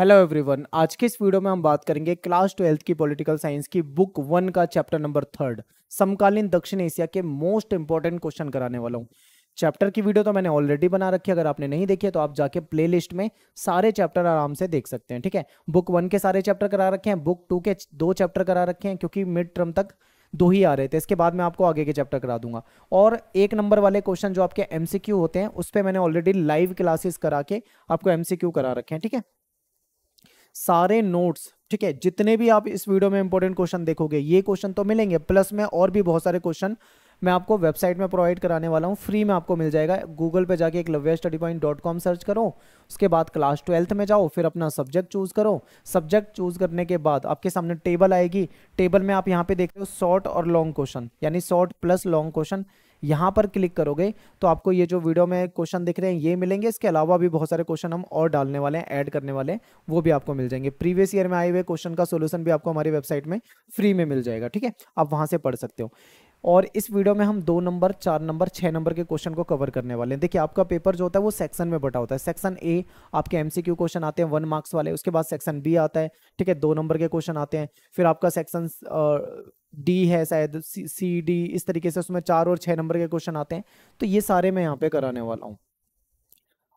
Hello everyone, आज के इस वीडियो में हम बात करेंगे क्लास 12th की पॉलिटिकल साइंस की बुक 1 का चैप्टर नंबर 3 समकालीन दक्षिण एशिया के मोस्ट इंपॉर्टेंट क्वेश्चन कराने वाला हूँ। चैप्टर की वीडियो तो मैंने ऑलरेडी बना रखी है, अगर आपने नहीं देखी है तो आप जाके प्लेलिस्ट में सारे चैप्टर आराम से देख सकते हैं। ठीक है, बुक 1 के सारे चैप्टर करा रखे हैं, बुक 2 के 2 चैप्टर करा रखे हैं क्योंकि मिड टर्म तक 2 ही आ रहे थे। इसके बाद मैं आपको आगे के चैप्टर करा दूंगा। और 1 नंबर वाले क्वेश्चन जो आपके एमसीक्यू होते हैं उस पर मैंने ऑलरेडी लाइव क्लासेस करा के आपको एमसीक्यू करा रखे हैं। ठीक है, सारे नोट्स, ठीक है, जितने भी आप इस वीडियो में इंपॉर्टेंट क्वेश्चन देखोगे ये क्वेश्चन तो मिलेंगे, प्लस में और भी बहुत सारे क्वेश्चन मैं आपको वेबसाइट में प्रोवाइड कराने वाला हूँ। फ्री में आपको मिल जाएगा। गूगल पे जाके eklavyastudypoint.com सर्च करो, उसके बाद क्लास 12th में जाओ, फिर अपना सब्जेक्ट चूज करो। सब्जेक्ट चूज करने के बाद आपके सामने टेबल आएगी। टेबल में आप यहाँ पे देख रहे हो शॉर्ट और लॉन्ग क्वेश्चन, यानी शॉर्ट प्लस लॉन्ग क्वेश्चन। यहाँ पर क्लिक करोगे तो आपको ये जो वीडियो में क्वेश्चन दिख रहे हैं ये मिलेंगे। इसके अलावा भी बहुत सारे क्वेश्चन हम और डालने वाले हैं, ऐड करने वाले हैं, वो भी आपको मिल जाएंगे। प्रीवियस ईयर में आए हुए क्वेश्चन का सोल्यूशन भी आपको हमारी वेबसाइट में फ्री में मिल जाएगा। ठीक है, आप वहां से पढ़ सकते हो। और इस वीडियो में हम 2 नंबर, 4 नंबर, 6 नंबर के क्वेश्चन को कवर करने वाले हैं। देखिए, आपका पेपर जो होता है वो सेक्शन में बटा होता है। सेक्शन ए आपके एमसीक्यू क्वेश्चन आते हैं 1 मार्क्स वाले, उसके बाद सेक्शन बी आता है, ठीक है, 2 नंबर के क्वेश्चन आते हैं। फिर आपका सेक्शन डी है शायद, सी डी, इस तरीके से उसमें 4 और 6 नंबर के क्वेश्चन आते हैं। तो ये सारे मैं यहाँ पे कराने वाला हूँ।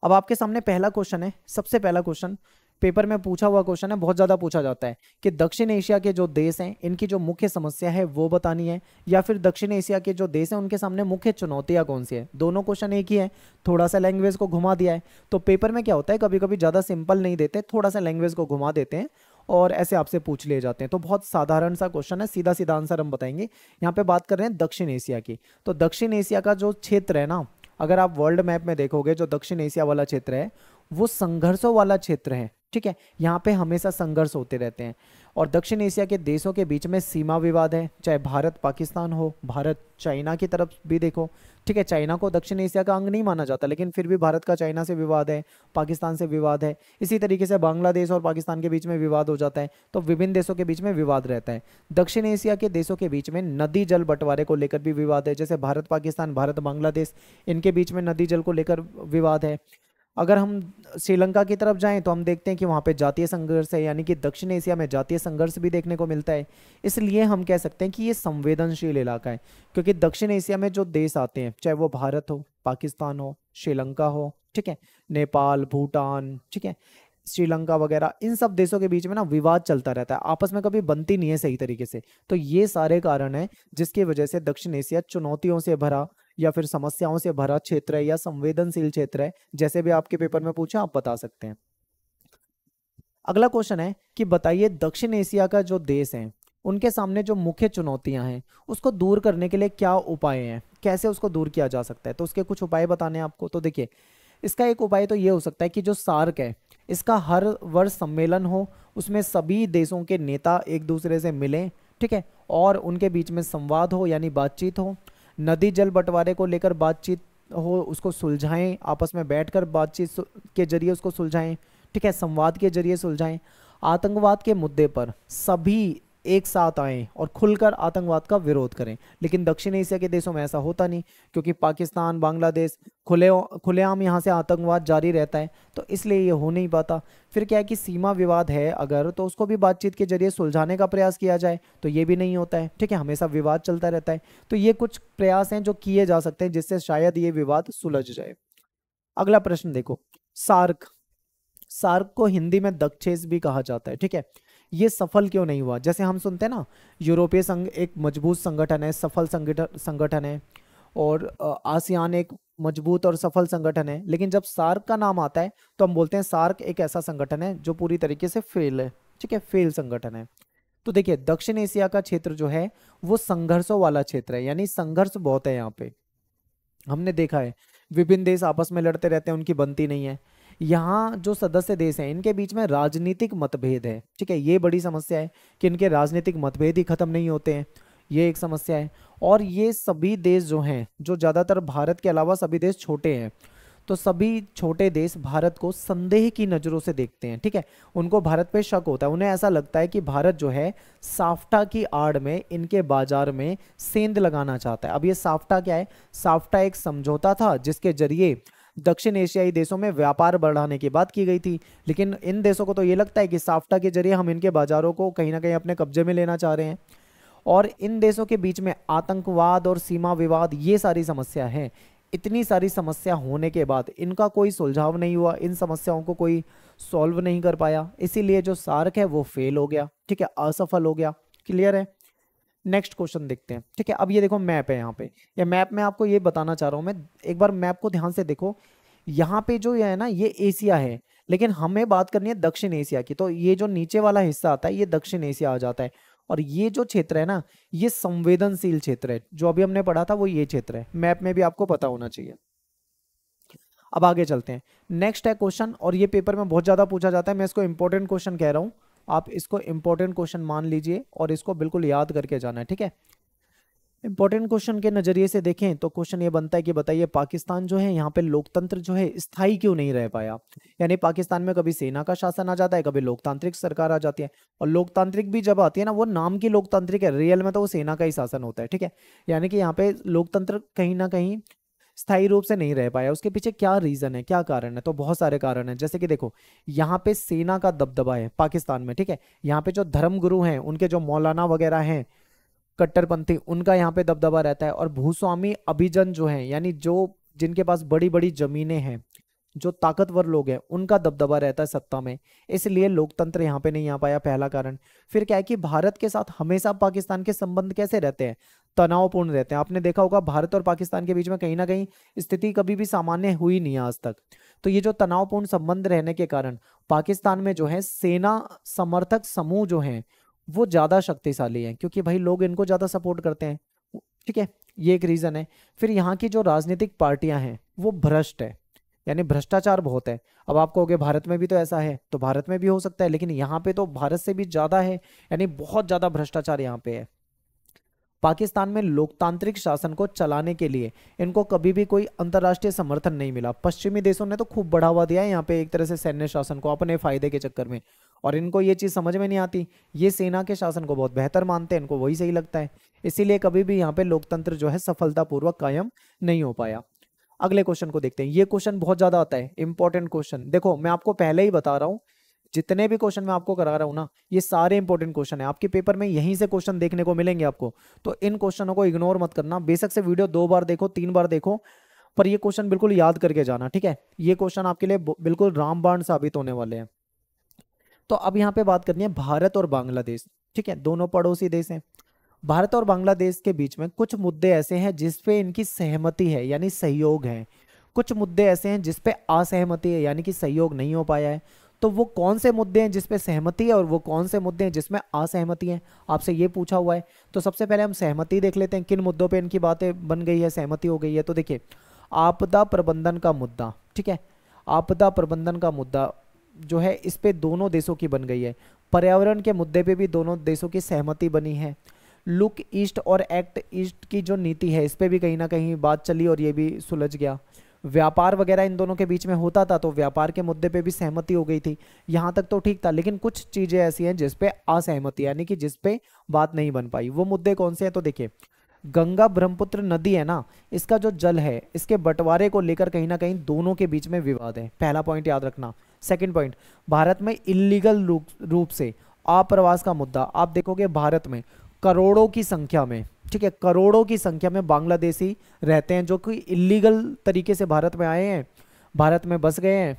अब आपके सामने पहला क्वेश्चन है, सबसे पहला क्वेश्चन पेपर में पूछा हुआ क्वेश्चन है, बहुत ज्यादा पूछा जाता है कि दक्षिण एशिया के जो देश हैं इनकी जो मुख्य समस्या है वो बतानी है, या फिर दक्षिण एशिया के जो देश हैं उनके सामने मुख्य चुनौतियां कौन सी है। दोनों क्वेश्चन एक ही है, थोड़ा सा लैंग्वेज को घुमा दिया है। तो पेपर में क्या होता है, कभी कभी ज्यादा सिंपल नहीं देते, थोड़ा सा लैंग्वेज को घुमा देते हैं और ऐसे आपसे पूछ लिए जाते हैं। तो बहुत साधारण सा क्वेश्चन है, सीधा सीधा आंसर हम बताएंगे। यहाँ पे बात कर रहे हैं दक्षिण एशिया की। तो दक्षिण एशिया का जो क्षेत्र है ना, अगर आप वर्ल्ड मैप में देखोगे जो दक्षिण एशिया वाला क्षेत्र है वो संघर्षों वाला क्षेत्र है। ठीक है, यहाँ पे हमेशा संघर्ष होते रहते हैं। और दक्षिण एशिया के देशों के बीच में सीमा विवाद है, चाहे भारत पाकिस्तान हो, भारत चाइना की तरफ भी देखो। ठीक है, चाइना को दक्षिण एशिया का अंग नहीं माना जाता, लेकिन फिर भी भारत का चाइना से विवाद है, पाकिस्तान से विवाद है। इसी तरीके से बांग्लादेश और पाकिस्तान के बीच में विवाद हो जाता है। तो विभिन्न देशों के बीच में विवाद रहता है। दक्षिण एशिया के देशों के बीच में नदी जल बंटवारे को लेकर भी विवाद है, जैसे भारत पाकिस्तान, भारत बांग्लादेश, इनके बीच में नदी जल को लेकर विवाद है। अगर हम श्रीलंका की तरफ जाएं तो हम देखते हैं कि वहाँ पे जातीय संघर्ष है, यानी कि दक्षिण एशिया में जातीय संघर्ष भी देखने को मिलता है। इसलिए हम कह सकते हैं कि ये संवेदनशील इलाका है, क्योंकि दक्षिण एशिया में जो देश आते हैं, चाहे वो भारत हो, पाकिस्तान हो, श्रीलंका हो, ठीक है, नेपाल, भूटान, ठीक है, श्रीलंका वगैरह, इन सब देशों के बीच में ना विवाद चलता रहता है, आपस में कभी बनती नहीं है सही तरीके से। तो ये सारे कारण हैं जिसकी वजह से दक्षिण एशिया चुनौतियों से भरा या फिर समस्याओं से भरा क्षेत्र है या संवेदनशील क्षेत्र है। जैसे भी आपके पेपर में पूछा आप बता सकते हैं। अगला क्वेश्चन है कि बताइए दक्षिण एशिया का जो देश है उनके सामने जो मुख्य चुनौतियां हैं उसको दूर करने के लिए क्या उपाय हैं, कैसे उसको दूर किया जा सकता है। तो उसके कुछ उपाय बताने हैं आपको। तो देखिए, इसका एक उपाय तो ये हो सकता है कि जो सार्क है इसका हर वर्ष सम्मेलन हो, उसमें सभी देशों के नेता एक दूसरे से मिलें, ठीक है, और उनके बीच में संवाद हो, यानी बातचीत हो। नदी जल बंटवारे को लेकर बातचीत हो, उसको सुलझाएं, आपस में बैठकर बातचीत के जरिए उसको सुलझाएं, ठीक है, संवाद के जरिए सुलझाएं। आतंकवाद के मुद्दे पर सभी एक साथ आएं और खुलकर आतंकवाद का विरोध करें। लेकिन दक्षिण एशिया के देशों में ऐसा होता नहीं, क्योंकि पाकिस्तान, बांग्लादेश खुलेआम यहाँ से आतंकवाद जारी रहता है, तो इसलिए ये हो नहीं पाता। फिर क्या है कि सीमा विवाद है अगर, तो उसको भी बातचीत के जरिए सुलझाने का प्रयास किया जाए, तो ये भी नहीं होता है। ठीक है, हमेशा विवाद चलता रहता है। तो ये कुछ प्रयास हैं जो किए जा सकते हैं जिससे शायद ये विवाद सुलझ जाए। अगला प्रश्न देखो, सार्क। सार्क को हिंदी में दक्षेस भी कहा जाता है। ठीक है, ये सफल क्यों नहीं हुआ। जैसे हम सुनते हैं ना, यूरोपीय संघ एक मजबूत संगठन है, सफल संगठन है, और आसियान एक मजबूत और सफल संगठन है, लेकिन जब सार्क का नाम आता है तो हम बोलते हैं सार्क एक ऐसा संगठन है जो पूरी तरीके से फेल है। ठीक है, फेल संगठन है। तो देखिए, दक्षिण एशिया का क्षेत्र जो है वो संघर्षों वाला क्षेत्र है, यानी संघर्ष बहुत है यहाँ पे। हमने देखा है विभिन्न देश आपस में लड़ते रहते हैं, उनकी बनती नहीं है। यहाँ जो सदस्य देश हैं इनके बीच में राजनीतिक मतभेद है। ठीक है, ये बड़ी समस्या है कि इनके राजनीतिक मतभेद ही खत्म नहीं होते हैं, ये एक समस्या है। और ये सभी देश जो हैं, जो ज़्यादातर भारत के अलावा सभी देश छोटे हैं, तो सभी छोटे देश भारत को संदेह की नज़रों से देखते हैं। ठीक है, उनको भारत पे शक होता है, उन्हें ऐसा लगता है कि भारत जो है साफ्टा की आड़ में इनके बाजार में सेंध लगाना चाहता है। अब ये साफ्टा क्या है, साफ्टा एक समझौता था जिसके जरिए दक्षिण एशियाई देशों में व्यापार बढ़ाने की बात की गई थी, लेकिन इन देशों को तो ये लगता है कि साफ्टा के जरिए हम इनके बाजारों को कहीं ना कहीं अपने कब्जे में लेना चाह रहे हैं। और इन देशों के बीच में आतंकवाद और सीमा विवाद, ये सारी समस्या है। इतनी सारी समस्या होने के बाद इनका कोई सुलझाव नहीं हुआ, इन समस्याओं को कोई सॉल्व नहीं कर पाया, इसीलिए जो सार्क है वो फेल हो गया, ठीक है, असफल हो गया। क्लियर है? नेक्स्ट क्वेश्चन देखते हैं, ठीक है। अब ये देखो मैप है यहाँ पे, या मैप में आपको ये बताना चाह रहा हूँ मैं, एक बार मैप को ध्यान से देखो। यहाँ पे जो है ना, ये एशिया है, लेकिन हमें बात करनी है दक्षिण एशिया की, तो ये जो नीचे वाला हिस्सा आता है ये दक्षिण एशिया आ जाता है। और ये जो क्षेत्र है ना, ये संवेदनशील क्षेत्र है, जो अभी हमने पढ़ा था वो ये क्षेत्र है, मैप में भी आपको पता होना चाहिए। अब आगे चलते हैं, नेक्स्ट है क्वेश्चन, और ये पेपर में बहुत ज्यादा पूछा जाता है, मैं इसको इंपॉर्टेंट क्वेश्चन कह रहा हूँ, आप इसको इंपॉर्टेंट क्वेश्चन मान लीजिए और इसको बिल्कुल याद करके जाना है, ठीक है। इंपॉर्टेंट क्वेश्चन के नजरिए से देखें तो क्वेश्चन ये बनता है कि बताइए पाकिस्तान जो है यहाँ पे लोकतंत्र जो है स्थायी क्यों नहीं रह पाया। यानी पाकिस्तान में कभी सेना का शासन आ जाता है, कभी लोकतांत्रिक सरकार आ जाती है, और लोकतांत्रिक भी जब आती है ना, वो नाम की लोकतांत्रिक है, रियल में तो वो सेना का ही शासन होता है, ठीक है। यानी कि यहाँ पे लोकतंत्र कहीं ना कहीं स्थायी रूप से नहीं रह पाया। उसके पीछे क्या रीजन है, क्या कारण है? तो बहुत सारे कारण हैं, जैसे कि देखो यहाँ पे सेना का दबदबा है पाकिस्तान में, ठीक है। यहाँ पे जो धर्म गुरु हैं, उनके जो मौलाना वगैरह हैं कट्टरपंथी, उनका यहाँ पे दबदबा रहता है। और भूस्वामी अभिजन जो है, यानी जो जिनके पास बड़ी बड़ी जमीनें हैं, जो ताकतवर लोग हैं, उनका दबदबा रहता है सत्ता में, इसलिए लोकतंत्र यहाँ पे नहीं आ पाया, पहला कारण। फिर क्या है कि भारत के साथ हमेशा पाकिस्तान के संबंध कैसे रहते हैं? तनावपूर्ण रहते हैं। आपने देखा होगा भारत और पाकिस्तान के बीच में कहीं ना कहीं स्थिति कभी भी सामान्य हुई नहीं है आज तक। तो ये जो तनावपूर्ण संबंध रहने के कारण पाकिस्तान में जो है सेना समर्थक समूह जो हैं वो ज्यादा शक्तिशाली हैं, क्योंकि भाई लोग इनको ज्यादा सपोर्ट करते हैं, ठीक है, ये एक रीजन है। फिर यहाँ की जो राजनीतिक पार्टियां हैं वो भ्रष्ट है, यानी भ्रष्टाचार बहुत है। अब आप कहोगे भारत में भी तो ऐसा है, तो भारत में भी हो सकता है, लेकिन यहाँ पे तो भारत से भी ज्यादा है, यानी बहुत ज्यादा भ्रष्टाचार यहाँ पे है। पाकिस्तान में लोकतांत्रिक शासन को चलाने के लिए इनको कभी भी कोई अंतर्राष्ट्रीय समर्थन नहीं मिला। पश्चिमी देशों ने तो खूब बढ़ावा दिया है यहाँ पे एक तरह से सैन्य शासन को अपने फायदे के चक्कर में, और इनको ये चीज समझ में नहीं आती। ये सेना के शासन को बहुत बेहतर मानते हैं, इनको वही सही लगता है, इसीलिए कभी भी यहाँ पे लोकतंत्र जो है सफलतापूर्वक कायम नहीं हो पाया। अगले क्वेश्चन को देखते हैं, ये क्वेश्चन बहुत ज्यादा आता है, इंपॉर्टेंट क्वेश्चन। देखो मैं आपको पहले ही बता रहा हूँ, जितने भी क्वेश्चन मैं आपको करा रहा हूं ना, ये सारे इंपॉर्टेंट क्वेश्चन है, आपके पेपर में यहीं से क्वेश्चन देखने को मिलेंगे आपको। तो इन क्वेश्चनों को इग्नोर मत करना, बेशक से वीडियो 2 बार देखो 3 बार देखो, पर ये क्वेश्चन बिल्कुल याद करके जाना, ठीक है। ये क्वेश्चन आपके लिए बिल्कुल रामबाण साबित होने वाले हैं। तो अब यहाँ पे बात करनी है भारत और बांग्लादेश, ठीक है, दोनों पड़ोसी देश हैं। भारत और बांग्लादेश के बीच में कुछ मुद्दे ऐसे हैं जिसपे इनकी सहमति है, यानी सहयोग है। कुछ मुद्दे ऐसे हैं जिसपे असहमति है, यानी कि सहयोग नहीं हो पाया है। तो वो कौन से मुद्दे हैं जिसपे सहमति है और वो कौन से मुद्दे हैं जिसमें असहमति है, आपसे ये पूछा हुआ है। तो सबसे पहले हम सहमति देख लेते हैं, किन मुद्दों पे इनकी बातें बन गई है, सहमति हो गई है। तो देखिए, आपदा प्रबंधन का मुद्दा, ठीक है, आपदा प्रबंधन का मुद्दा जो है इस पे दोनों देशों की बन गई है। पर्यावरण के मुद्दे पे भी दोनों देशों की सहमति बनी है। लुक ईस्ट और एक्ट ईस्ट की जो नीति है, इस पे भी कहीं ना कहीं बात चली और ये भी सुलझ गया। व्यापार वगैरह इन दोनों के बीच में होता था, तो व्यापार के मुद्दे पे भी सहमति हो गई थी, यहाँ तक तो ठीक था। लेकिन कुछ चीजें ऐसी हैं जिसपे असहमति, यानी कि जिसपे बात नहीं बन पाई। वो मुद्दे कौन से हैं? तो देखिए, गंगा ब्रह्मपुत्र नदी है ना, इसका जो जल है, इसके बंटवारे को लेकर कहीं ना कहीं दोनों के बीच में विवाद है, पहला पॉइंट याद रखना। सेकंड पॉइंट, भारत में इलीगल रूप से आप्रवास का मुद्दा। आप देखोगे भारत में करोड़ों की संख्या में, ठीक है, करोड़ों की संख्या में बांग्लादेशी रहते हैं जो कि इलीगल तरीके से भारत में आए हैं, भारत में बस गए हैं।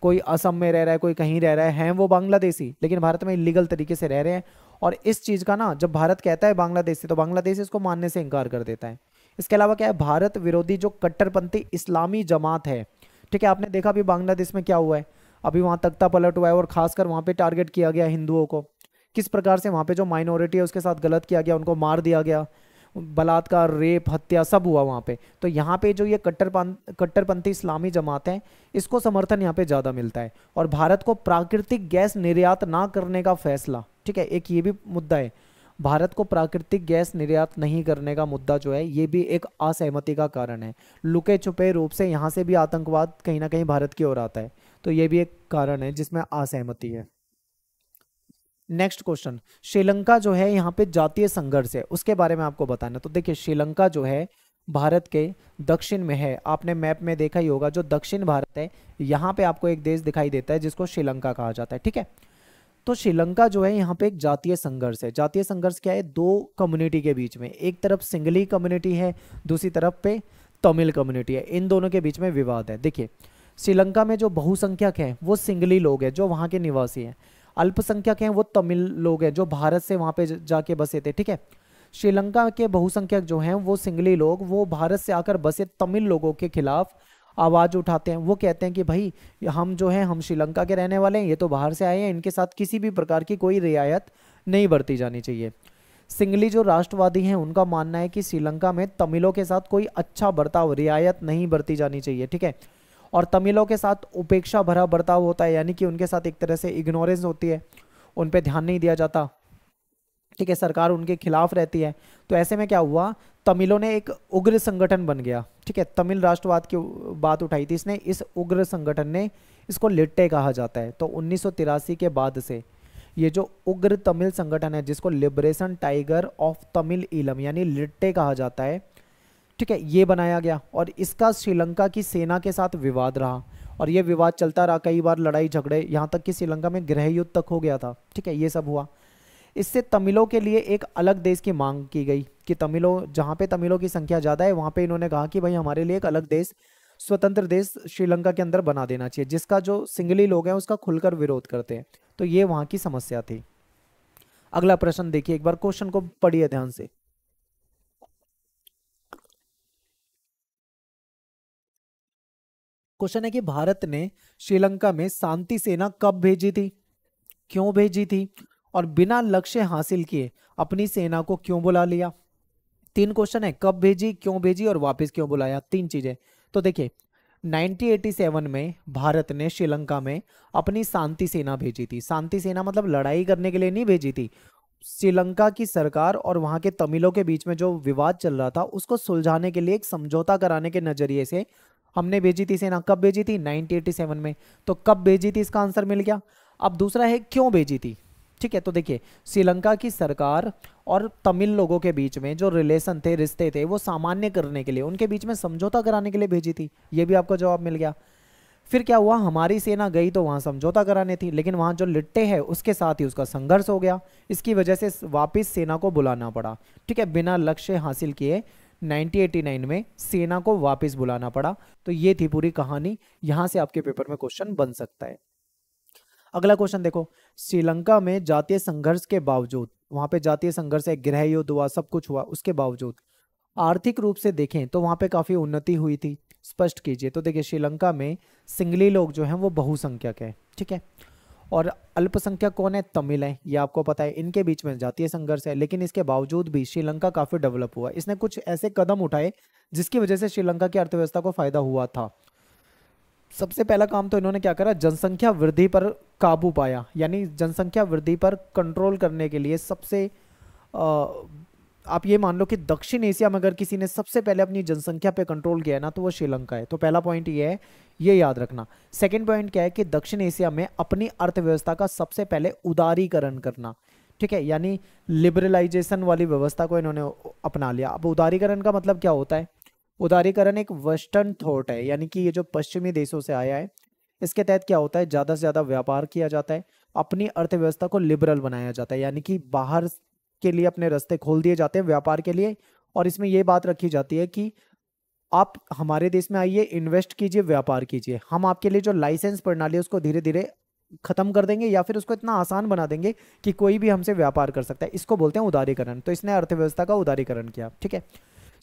कोई असम में रह रहा है, कोई कहीं रह रहा है वो बांग्लादेशी, लेकिन भारत में इलीगल तरीके से रह रहे हैं। और इस चीज का ना, जब भारत कहता है बांग्लादेशी, तो बांग्लादेश इसको मानने से इनकार कर देता है। इसके अलावा क्या है, भारत विरोधी जो कट्टरपंथी इस्लामी जमात है, ठीक है, आपने देखा अभी बांग्लादेश में क्या हुआ है, अभी वहां तख्ता पलट हुआ है, और खासकर वहां पे टारगेट किया गया हिंदुओं को। किस प्रकार से वहां पे जो माइनॉरिटी है उसके साथ गलत किया गया, उनको मार दिया गया, बलात्कार, रेप, हत्या सब हुआ वहां पे। तो यहाँ पे जो ये कट्टरपंथी इस्लामी जमात है, इसको समर्थन यहाँ पे ज्यादा मिलता है। और भारत को प्राकृतिक गैस निर्यात ना करने का फैसला, ठीक है, एक ये भी मुद्दा है, भारत को प्राकृतिक गैस निर्यात नहीं करने का मुद्दा जो है, ये भी एक असहमति का कारण है। लुके छुपे रूप से यहाँ से भी आतंकवाद कहीं ना कहीं भारत की ओर आता है, तो ये भी एक कारण है जिसमें असहमति है। नेक्स्ट क्वेश्चन, श्रीलंका जो है यहाँ पे जातीय संघर्ष है, उसके बारे में आपको बताना। तो देखिए, श्रीलंका जो है भारत के दक्षिण में है। आपने मैप में देखा ही होगा, जो दक्षिण भारत है यहाँ पे आपको एक देश दिखाई देता है जिसको श्रीलंका कहा जाता है, ठीक है। तो श्रीलंका जो है यहाँ पे एक जातीय संघर्ष है। जातीय संघर्ष क्या है? दो कम्युनिटी के बीच में, एक तरफ सिंगली कम्युनिटी है, दूसरी तरफ पे तमिल कम्युनिटी है, इन दोनों के बीच में विवाद है। देखिए श्रीलंका में जो बहुसंख्यक हैं वो सिंगली लोग हैं जो वहाँ के निवासी हैं, अल्पसंख्यक हैं वो तमिल लोग हैं जो भारत से वहाँ पे जाके बसे थे, ठीक है। श्रीलंका के बहुसंख्यक जो हैं वो सिंगली लोग, वो भारत से आकर बसे तमिल लोगों के खिलाफ आवाज उठाते हैं। वो कहते हैं कि भाई हम जो हैं, हम श्रीलंका के रहने वाले हैं, ये तो बाहर से आए हैं, इनके साथ किसी भी प्रकार की कोई रियायत नहीं बरती जानी चाहिए। सिंगली जो राष्ट्रवादी हैं उनका मानना है कि श्रीलंका में तमिलों के साथ कोई अच्छा बर्ताव, रियायत नहीं बरती जानी चाहिए, ठीक है। और तमिलों के साथ उपेक्षा भरा बर्ताव होता है, यानी कि उनके साथ एक तरह से इग्नोरेंस होती है, उन पे ध्यान नहीं दिया जाता, ठीक है। सरकार उनके खिलाफ रहती है। तो ऐसे में क्या हुआ, तमिलों ने एक उग्र संगठन बन गया, ठीक है। तमिल राष्ट्रवाद की बात उठाई थी इसने, इस उग्र संगठन ने, इसको लिट्टे कहा जाता है। तो 1983 के बाद से ये जो उग्र तमिल संगठन है जिसको liberation tiger of Tamil Eelam यानी लिट्टे कहा जाता है, ठीक है, ये बनाया गया। और इसका श्रीलंका की सेना के साथ विवाद रहा और ये विवाद चलता रहा, कई बार लड़ाई झगड़े, यहाँ तक कि श्रीलंका में गृह युद्ध तक हो गया था, ठीक है। ये सब हुआ। इससे तमिलों के लिए एक अलग देश की मांग की गई कि तमिलों, जहाँ पे तमिलों की संख्या ज़्यादा है वहाँ पे इन्होंने कहा कि भाई हमारे लिए एक अलग देश, स्वतंत्र देश श्रीलंका के अंदर बना देना चाहिए, जिसका जो सिंगली लोग हैं उसका खुलकर विरोध करते हैं। तो ये वहाँ की समस्या थी। अगला प्रश्न देखिए, एक बार क्वेश्चन को पढ़िए ध्यान से। क्वेश्चन है कि भारत ने श्रीलंका में शांति सेना कब भेजी थी, क्यों भेजी थी, और बिना लक्ष्य हासिल किए अपनी सेना को क्यों बुला लिया। तीन क्वेश्चन है, कब भेजी, क्यों भेजी और वापस क्यों बुलाया, तीन चीजें। तो देखिए 1987 में भारत ने श्रीलंका में अपनी शांति सेना भेजी थी। शांति सेना मतलब लड़ाई करने के लिए नहीं भेजी थी, श्रीलंका की सरकार और वहां के तमिलों के बीच में जो विवाद चल रहा था उसको सुलझाने के लिए, एक समझौता कराने के नजरिए से हमने भेजी थी सेना। कब भेजी थी? 1987 में। तो कब भेजी थी इसका आंसर मिल गया। अब दूसरा है क्यों भेजी थी, ठीक है। तो देखिए श्रीलंका की सरकार और तमिल लोगों के बीच में जो रिलेशन थे, रिश्ते थे, वो सामान्य करने के लिए, उनके बीच में समझौता कराने के लिए भेजी थी। ये भी आपको जवाब मिल गया। फिर क्या हुआ, हमारी सेना गई तो वहां समझौता कराने थी, लेकिन वहां जो लिट्टे है उसके साथ ही उसका संघर्ष हो गया, इसकी वजह से वापिस सेना को बुलाना पड़ा, ठीक है। बिना लक्ष्य हासिल किए 1989 में सेना को वापस बुलाना पड़ा। तो ये थी पूरी कहानी, यहां से आपके पेपर में क्वेश्चन बन सकता है। अगला क्वेश्चन देखो, श्रीलंका में जातीय संघर्ष के बावजूद, वहां पे जातीय संघर्ष है, गृह युद्ध हुआ, सब कुछ हुआ, उसके बावजूद आर्थिक रूप से देखें तो वहां पे काफी उन्नति हुई थी। स्पष्ट कीजिए। तो देखिए श्रीलंका में सिंगली लोग जो हैं वो बहुसंख्यक है, ठीक है, और अल्पसंख्यक कौन है? तमिल है, ये आपको पता है। इनके बीच में जातीय संघर्ष है, लेकिन इसके बावजूद भी श्रीलंका काफी डेवलप हुआ। इसने कुछ ऐसे कदम उठाए जिसकी वजह से श्रीलंका की अर्थव्यवस्था को फायदा हुआ था। सबसे पहला काम तो इन्होंने क्या करा, जनसंख्या वृद्धि पर काबू पाया, यानी जनसंख्या वृद्धि पर कंट्रोल करने के लिए सबसे आप ये मान लो कि दक्षिण एशिया में अगर किसी ने सबसे पहले अपनी जनसंख्या पे कंट्रोल किया है ना, तो वो श्रीलंका है। तो पहला पॉइंट ये है, ये याद रखना। सेकंड पॉइंट क्या है कि दक्षिण एशिया में अपनी अर्थव्यवस्था का सबसे पहले उदारीकरण करना, ठीक है, यानी लिबरलाइजेशन वाली व्यवस्था को इन्होंने अपना लिया। अब उदारीकरण का मतलब क्या होता है? उदारीकरण एक वेस्टर्न थॉट है, यानी कि ये जो पश्चिमी देशों से आया है, इसके तहत क्या होता है, ज़्यादा से ज़्यादा व्यापार किया जाता है, अपनी अर्थव्यवस्था को लिबरल बनाया जाता है, यानी कि बाहर के लिए अपने रास्ते खोल दिए जाते हैं व्यापार के लिए। और इसमें ये बात रखी जाती है कि आप हमारे देश में आइए, इन्वेस्ट कीजिए, व्यापार कीजिए, हम आपके लिए जो लाइसेंस प्रणाली है उसको धीरे धीरे खत्म कर देंगे या फिर उसको इतना आसान बना देंगे कि कोई भी हमसे व्यापार कर सकता है। इसको बोलते हैं उदारीकरण। तो इसने अर्थव्यवस्था का उदारीकरण किया, ठीक है।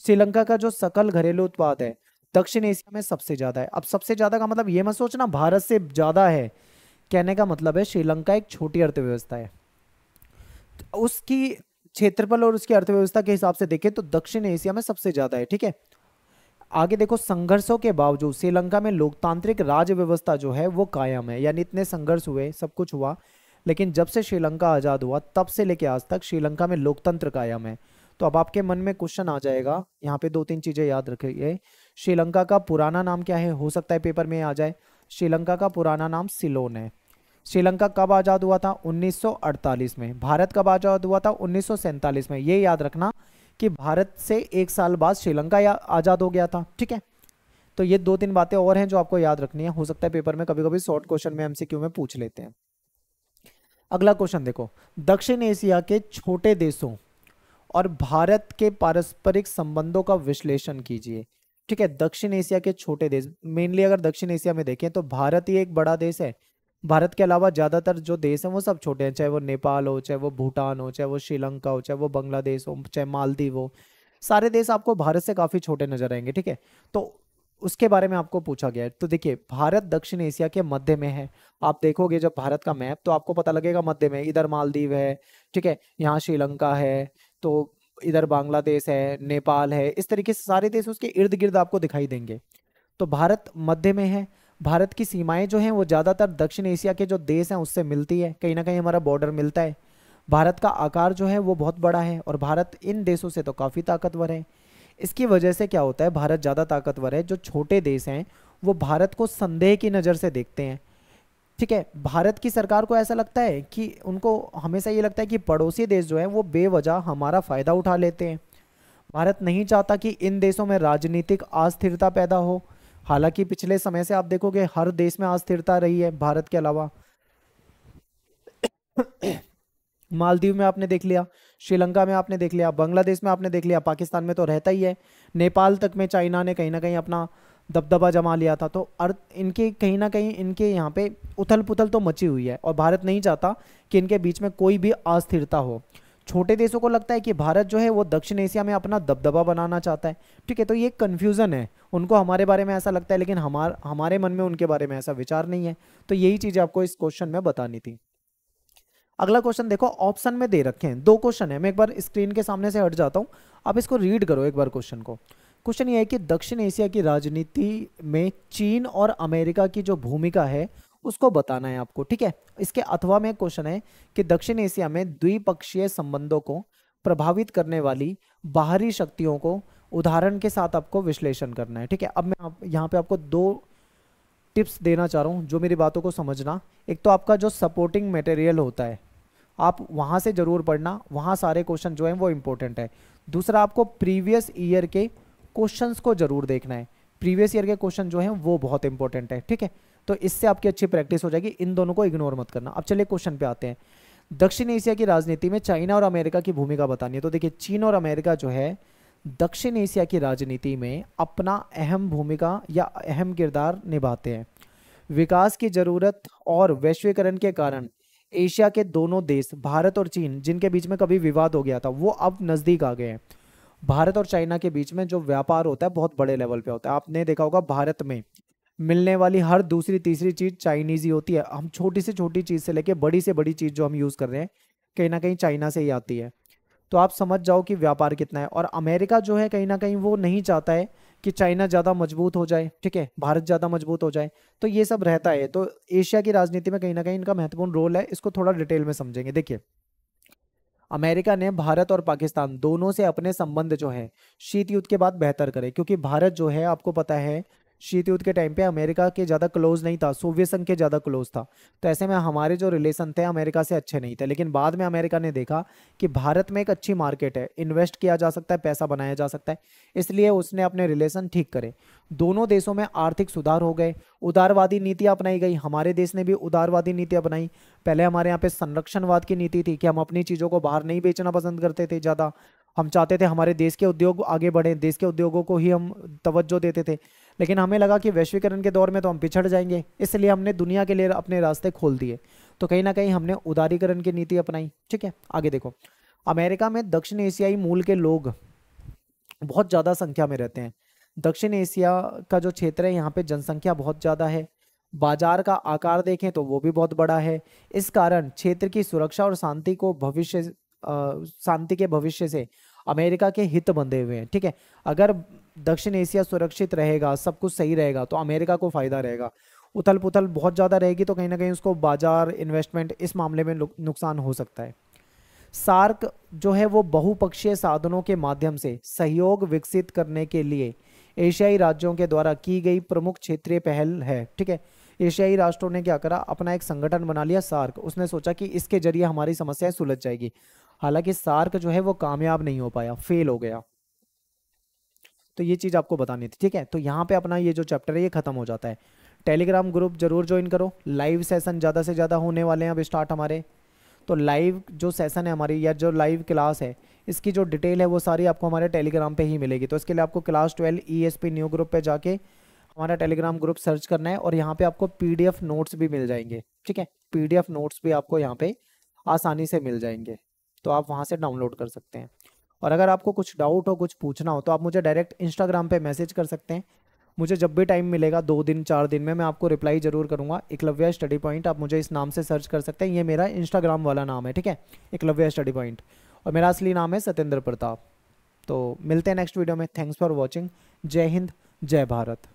श्रीलंका का जो सकल घरेलू उत्पाद है दक्षिण एशिया में सबसे ज्यादा है। अब सबसे ज्यादा का मतलब ये मत सोचना भारत से ज्यादा है, कहने का मतलब है श्रीलंका एक छोटी अर्थव्यवस्था है, उसकी क्षेत्रफल और उसकी अर्थव्यवस्था के हिसाब से देखें तो दक्षिण एशिया में सबसे ज्यादा है, ठीक है। आगे देखो, संघर्षों के बावजूद श्रीलंका में लोकतांत्रिक राज व्यवस्था जो है वो कायम है, यानी इतने संघर्ष हुए, सब कुछ हुआ, लेकिन जब से श्रीलंका आजाद हुआ तब से लेके आज तक श्रीलंका में लोकतंत्र कायम है। तो अब आपके मन में क्वेश्चन आ जाएगा, यहाँ पे दो तीन चीजें याद रखिए। श्रीलंका का पुराना नाम क्या है? हो सकता है पेपर में आ जाए। श्रीलंका का पुराना नाम सिलोन है। श्रीलंका कब आजाद हुआ था? 1948 में। भारत कब आजाद हुआ था? 1947 में। ये याद रखना कि भारत से 1 साल बाद श्रीलंका या आज़ाद हो गया था। ठीक है, तो ये 2-3 बातें और हैं जो आपको याद रखनी है। हो सकता है पेपर में कभी कभी शॉर्ट क्वेश्चन में एमसीक्यू में पूछ लेते हैं। अगला क्वेश्चन देखो, दक्षिण एशिया के छोटे देशों और भारत के पारस्परिक संबंधों का विश्लेषण कीजिए। ठीक है, दक्षिण एशिया के छोटे देश, मेनली अगर दक्षिण एशिया में देखें तो भारत ही एक बड़ा देश है। भारत के अलावा ज़्यादातर जो देश हैं वो सब छोटे हैं, चाहे वो नेपाल हो, चाहे वो भूटान हो, चाहे वो श्रीलंका हो, चाहे वो बांग्लादेश हो, चाहे मालदीव हो, सारे देश आपको भारत से काफ़ी छोटे नजर आएंगे। ठीक है, तो उसके बारे में आपको पूछा गया है। तो देखिए, भारत दक्षिण एशिया के मध्य में है। आप देखोगे जब भारत का मैप तो आपको पता लगेगा मध्य में, इधर मालदीव है, ठीक है, यहाँ श्रीलंका है, तो इधर बांग्लादेश है, नेपाल है, इस तरीके से सारे देश उसके इर्द गिर्द आपको दिखाई देंगे। तो भारत मध्य में है। भारत की सीमाएं जो हैं वो ज़्यादातर दक्षिण एशिया के जो देश हैं उससे मिलती है, कहीं ना कहीं हमारा बॉर्डर मिलता है। भारत का आकार जो है वो बहुत बड़ा है और भारत इन देशों से तो काफ़ी ताकतवर है। इसकी वजह से क्या होता है, भारत ज़्यादा ताकतवर है, जो छोटे देश हैं वो भारत को संदेह की नज़र से देखते हैं। ठीक है, भारत की सरकार को ऐसा लगता है कि उनको हमेशा ये लगता है कि पड़ोसी देश जो है वो बेवजह हमारा फ़ायदा उठा लेते हैं। भारत नहीं चाहता कि इन देशों में राजनीतिक अस्थिरता पैदा हो। हालांकि पिछले समय से आप देखोगे हर देश में अस्थिरता रही है भारत के अलावा। मालदीव में आपने देख लिया, श्रीलंका में आपने देख लिया, बांग्लादेश में आपने देख लिया, पाकिस्तान में तो रहता ही है, नेपाल तक में चाइना ने कहीं ना कहीं अपना दबदबा जमा लिया था। तो अर्थ इनके कहीं ना कहीं इनके यहाँ पे उथल पुथल तो मची हुई है और भारत नहीं चाहता कि इनके बीच में कोई भी अस्थिरता हो। छोटे देशों को लगता है कि भारत जो है वो दक्षिण एशिया में अपना दबदबा बनाना चाहता है। ठीक है, तो ये कन्फ्यूज़न है, उनको हमारे बारे में ऐसा लगता है लेकिन हमारे मन में उनके बारे में ऐसा विचार नहीं है। तो यही चीज़ आपको इस क्वेश्चन में बतानी थी। अगला क्वेश्चन देखो, ऑप्शन में दे रखे हैं, 2 क्वेश्चन है, मैं एक बार स्क्रीन के सामने से हट जाता हूँ, आप इसको रीड करो एक बार क्वेश्चन को। क्वेश्चन ये है कि दक्षिण एशिया की राजनीति में चीन और अमेरिका की जो भूमिका है उसको बताना है आपको। ठीक है, इसके अथवा में क्वेश्चन है कि दक्षिण एशिया में द्विपक्षीय संबंधों को प्रभावित करने वाली बाहरी शक्तियों को उदाहरण के साथ आपको विश्लेषण करना है। ठीक है, अब मैं यहाँ पे आपको 2 टिप्स देना चाह रहा हूँ जो मेरी बातों को समझना। एक तो आपका जो सपोर्टिंग मटेरियल होता है आप वहाँ से ज़रूर पढ़ना, वहाँ सारे क्वेश्चन जो हैं वो इम्पोर्टेंट है। दूसरा, आपको प्रीवियस ईयर के क्वेश्चंस को ज़रूर देखना है, प्रीवियस ईयर के क्वेश्चन जो हैं वो बहुत इंपॉर्टेंट है। ठीक है, तो इससे आपकी अच्छी प्रैक्टिस हो जाएगी, इन दोनों को इग्नोर मत करना। अब चलिए क्वेश्चन पे आते हैं। दक्षिण एशिया की राजनीति में चाइना और अमेरिका की भूमिका बतानी है। तो देखिए, चीन और अमेरिका जो है दक्षिण एशिया की राजनीति में अपना अहम भूमिका या अहम किरदार निभाते हैं। विकास की ज़रूरत और वैश्वीकरण के कारण एशिया के दोनों देश, भारत और चीन, जिनके बीच में कभी विवाद हो गया था, वो अब नज़दीक आ गए हैं। भारत और चाइना के बीच में जो व्यापार होता है बहुत बड़े लेवल पे होता है। आपने देखा होगा भारत में मिलने वाली हर दूसरी तीसरी चीज़ चाइनीज़ ही होती है। हम छोटी से छोटी चीज़ से लेके बड़ी से बड़ी चीज़ जो हम यूज़ कर रहे हैं कहीं ना कहीं चाइना से ही आती है। तो आप समझ जाओ कि व्यापार कितना है। और अमेरिका जो है कहीं ना कहीं वो नहीं चाहता है कि चाइना ज़्यादा मजबूत हो जाए, ठीक है, भारत ज़्यादा मजबूत हो जाए, तो ये सब रहता है। तो एशिया की राजनीति में कहीं ना कहीं इनका महत्वपूर्ण रोल है, इसको थोड़ा डिटेल में समझेंगे। देखिए, अमेरिका ने भारत और पाकिस्तान दोनों से अपने संबंध जो है शीत युद्ध के बाद बेहतर करे, क्योंकि भारत जो है आपको पता है शीत युद्ध के टाइम पे अमेरिका के ज़्यादा क्लोज नहीं था, सोवियत संघ के ज़्यादा क्लोज था। तो ऐसे में हमारे जो रिलेशन थे अमेरिका से अच्छे नहीं थे। लेकिन बाद में अमेरिका ने देखा कि भारत में एक अच्छी मार्केट है, इन्वेस्ट किया जा सकता है, पैसा बनाया जा सकता है, इसलिए उसने अपने रिलेशन ठीक करे। दोनों देशों में आर्थिक सुधार हो गए, उदारवादी नीतियाँ अपनाई गई। हमारे देश ने भी उदारवादी नीति अपनाई। पहले हमारे यहाँ पे संरक्षणवाद की नीति थी कि हम अपनी चीज़ों को बाहर नहीं बेचना पसंद करते थे ज़्यादा, हम चाहते थे हमारे देश के उद्योग आगे बढ़ें, देश के उद्योगों को ही हम तवज्जो देते थे। लेकिन हमें लगा कि वैश्वीकरण के दौर में तो हम पिछड़ जाएंगे, इसलिए हमने दुनिया के लिए अपने रास्ते खोल दिए। तो कहीं ना कहीं हमने उदारीकरण की नीति अपनाई। ठीक है, आगे देखो, अमेरिका में दक्षिण एशियाई मूल के लोग बहुत ज़्यादा संख्या में रहते हैं। दक्षिण एशिया का जो क्षेत्र है यहाँ पे जनसंख्या बहुत ज़्यादा है। बाजार का आकार देखें तो वो भी बहुत बड़ा है। इस कारण क्षेत्र की सुरक्षा और शांति के भविष्य से अमेरिका के हित बंधे हुए हैं। ठीक है, अगर दक्षिण एशिया सुरक्षित रहेगा, सब कुछ सही रहेगा, तो अमेरिका को फायदा रहेगा। उथल पुथल बहुत ज़्यादा रहेगी तो कहीं ना कहीं उसको बाजार, इन्वेस्टमेंट, इस मामले में नुकसान हो सकता है। सार्क जो है वो बहुपक्षीय साधनों के माध्यम से सहयोग विकसित करने के लिए एशियाई राज्यों के द्वारा की गई प्रमुख क्षेत्रीय पहल है। ठीक है, एशियाई राष्ट्रों ने क्या करा, अपना एक संगठन बना लिया सार्क। उसने सोचा कि इसके जरिए हमारी समस्याएं सुलझ जाएगी। हालांकि सार्क जो है वो कामयाब नहीं हो पाया, फेल हो गया। तो ये चीज़ आपको बतानी थी, ठीक है। तो यहाँ पे अपना ये जो चैप्टर है ये खत्म हो जाता है। टेलीग्राम ग्रुप जरूर ज्वाइन करो, लाइव सेशन ज़्यादा से ज़्यादा होने वाले हैं अब स्टार्ट हमारे। तो लाइव जो सेशन है हमारी या जो लाइव क्लास है, इसकी जो डिटेल है वो सारी आपको हमारे टेलीग्राम पे ही मिलेगी। तो इसके लिए आपको क्लास 12 ESP न्यू ग्रुप पे जाके हमारा टेलीग्राम ग्रुप सर्च करना है, और यहाँ पे आपको PDF नोट्स भी मिल जाएंगे, ठीक है। PDF नोट्स भी आपको यहाँ पे आसानी से मिल जाएंगे, तो आप वहाँ से डाउनलोड कर सकते हैं। और अगर आपको कुछ डाउट हो, कुछ पूछना हो, तो आप मुझे डायरेक्ट इंस्टाग्राम पे मैसेज कर सकते हैं। मुझे जब भी टाइम मिलेगा 2 दिन 4 दिन में मैं आपको रिप्लाई जरूर करूंगा। एकलव्य स्टडी पॉइंट आप मुझे इस नाम से सर्च कर सकते हैं, ये मेरा इंस्टाग्राम वाला नाम है, ठीक है, एकलव्य स्टडी पॉइंट। और मेरा असली नाम है सत्येंद्र प्रताप। तो मिलते हैं नेक्स्ट वीडियो में। Thanks for watching. जय हिंद, जय भारत।